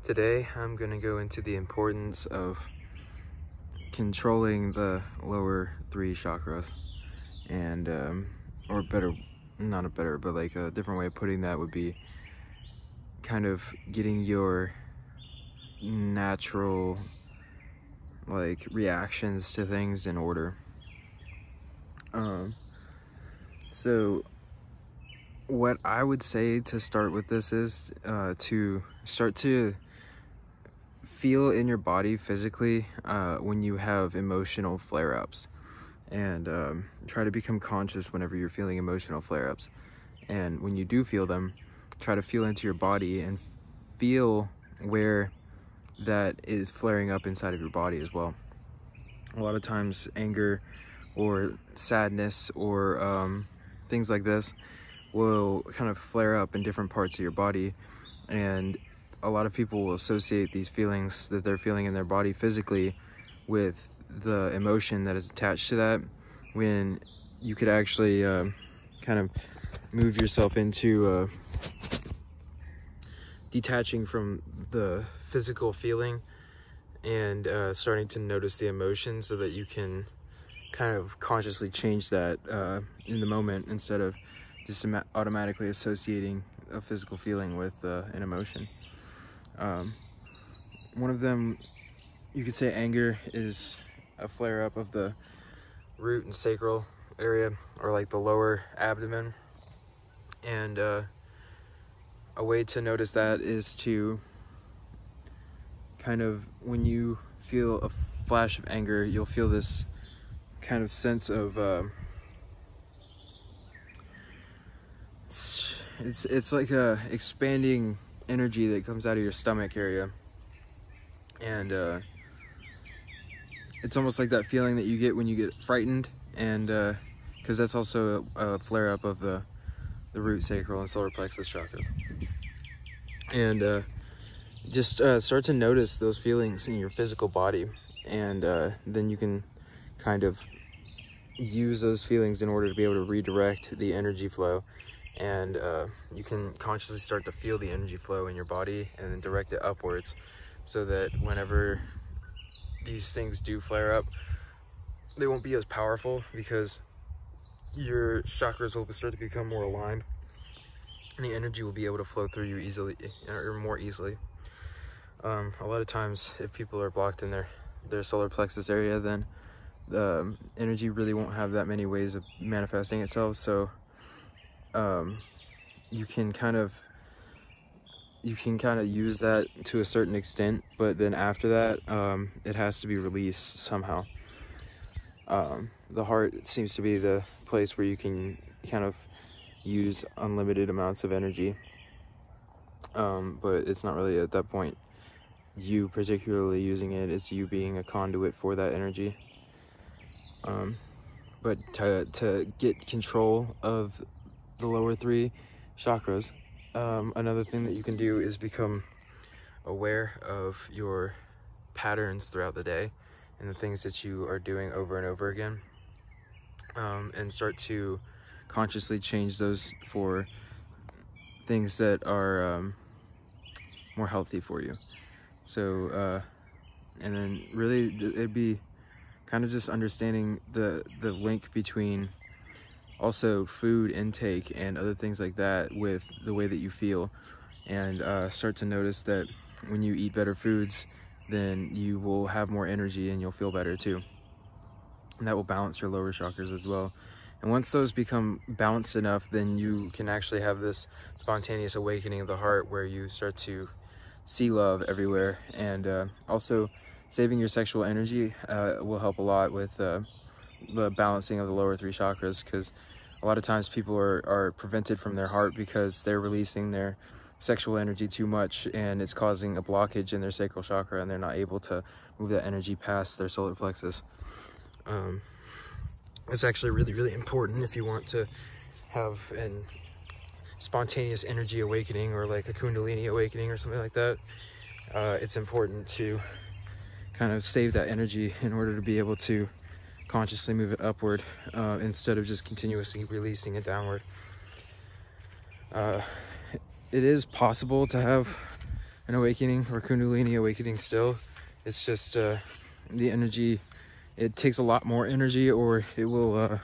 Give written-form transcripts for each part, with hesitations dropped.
Today I'm going to go into the importance of controlling the lower 3 chakras, and or better, not a better, but like a different way of putting that would be kind of getting your natural like reactions to things in order. So what I would say to start with this is to start to feel in your body physically when you have emotional flare-ups, and try to become conscious whenever you're feeling emotional flare-ups. And when you do feel them, try to feel into your body and feel where that is flaring up inside of your body as well. A lot of times anger or sadness or things like this will kind of flare up in different parts of your body, and a lot of people will associate these feelings that they're feeling in their body physically with the emotion that is attached to that, when you could actually kind of move yourself into detaching from the physical feeling and starting to notice the emotion, so that you can kind of consciously change that in the moment, instead of just automatically associating a physical feeling with an emotion. One of them, you could say anger, is a flare up of the root and sacral area, or like the lower abdomen. And a way to notice that is to kind of, when you feel a flash of anger, you'll feel this kind of sense of it's like a expanding energy that comes out of your stomach area, and it's almost like that feeling that you get when you get frightened, and because that's also a flare up of the root, sacral, and solar plexus chakras. And just start to notice those feelings in your physical body, and then you can kind of use those feelings in order to be able to redirect the energy flow. And you can consciously start to feel the energy flow in your body and then direct it upwards, so that whenever these things do flare up, they won't be as powerful, because your chakras will start to become more aligned, and the energy will be able to flow through you easily, or more easily. A lot of times, if people are blocked in their solar plexus area, then the energy really won't have that many ways of manifesting itself. So you can kind of use that to a certain extent, but then after that, it has to be released somehow. The heart seems to be the place where you can kind of use unlimited amounts of energy, but it's not really at that point you particularly using it, it's you being a conduit for that energy. But to get control of the lower 3 chakras, another thing that you can do is become aware of your patterns throughout the day and the things that you are doing over and over again, and start to consciously change those for things that are more healthy for you. So and then really it'd be kind of just understanding the link between also food intake and other things like that with the way that you feel, and start to notice that when you eat better foods, then you will have more energy and you'll feel better too, and that will balance your lower chakras as well. And once those become balanced enough, then you can actually have this spontaneous awakening of the heart, where you start to see love everywhere. And also saving your sexual energy will help a lot with the balancing of the lower 3 chakras, because a lot of times people are prevented from their heart because they're releasing their sexual energy too much, and it's causing a blockage in their sacral chakra, and they're not able to move that energy past their solar plexus. It's actually really, really important if you want to have an spontaneous energy awakening, or like a Kundalini awakening or something like that. It's important to kind of save that energy in order to be able to consciously move it upward, instead of just continuously releasing it downward. It is possible to have an awakening or Kundalini awakening still. It's just the energy, it takes a lot more energy, or it will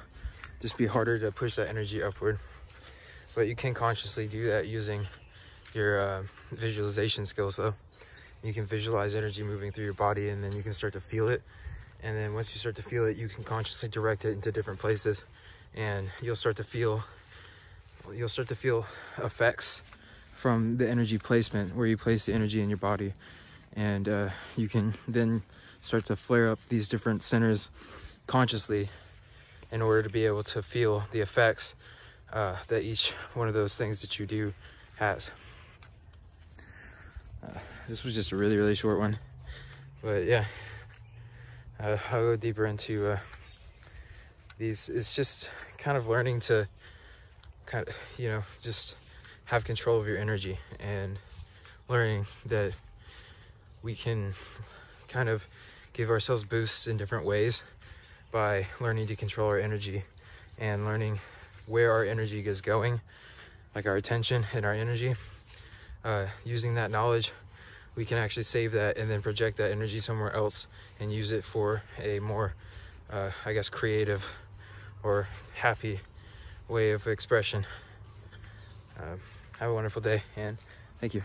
just be harder to push that energy upward. But you can consciously do that using your visualization skills though. You can visualize energy moving through your body, and then you can start to feel it. And then once you start to feel it, you can consciously direct it into different places, and you'll start to feel effects from the energy placement, where you place the energy in your body. And you can then start to flare up these different centers consciously in order to be able to feel the effects that each one of those things that you do has. This was just a really, really short one, but yeah, I'll go deeper into these. It's just kind of learning to just have control of your energy, and learning that we can kind of give ourselves boosts in different ways by learning to control our energy, and learning where our energy is going, like our attention and our energy. Using that knowledge, we can actually save that and then project that energy somewhere else and use it for a more, I guess, creative or happy way of expression. Have a wonderful day, and thank you.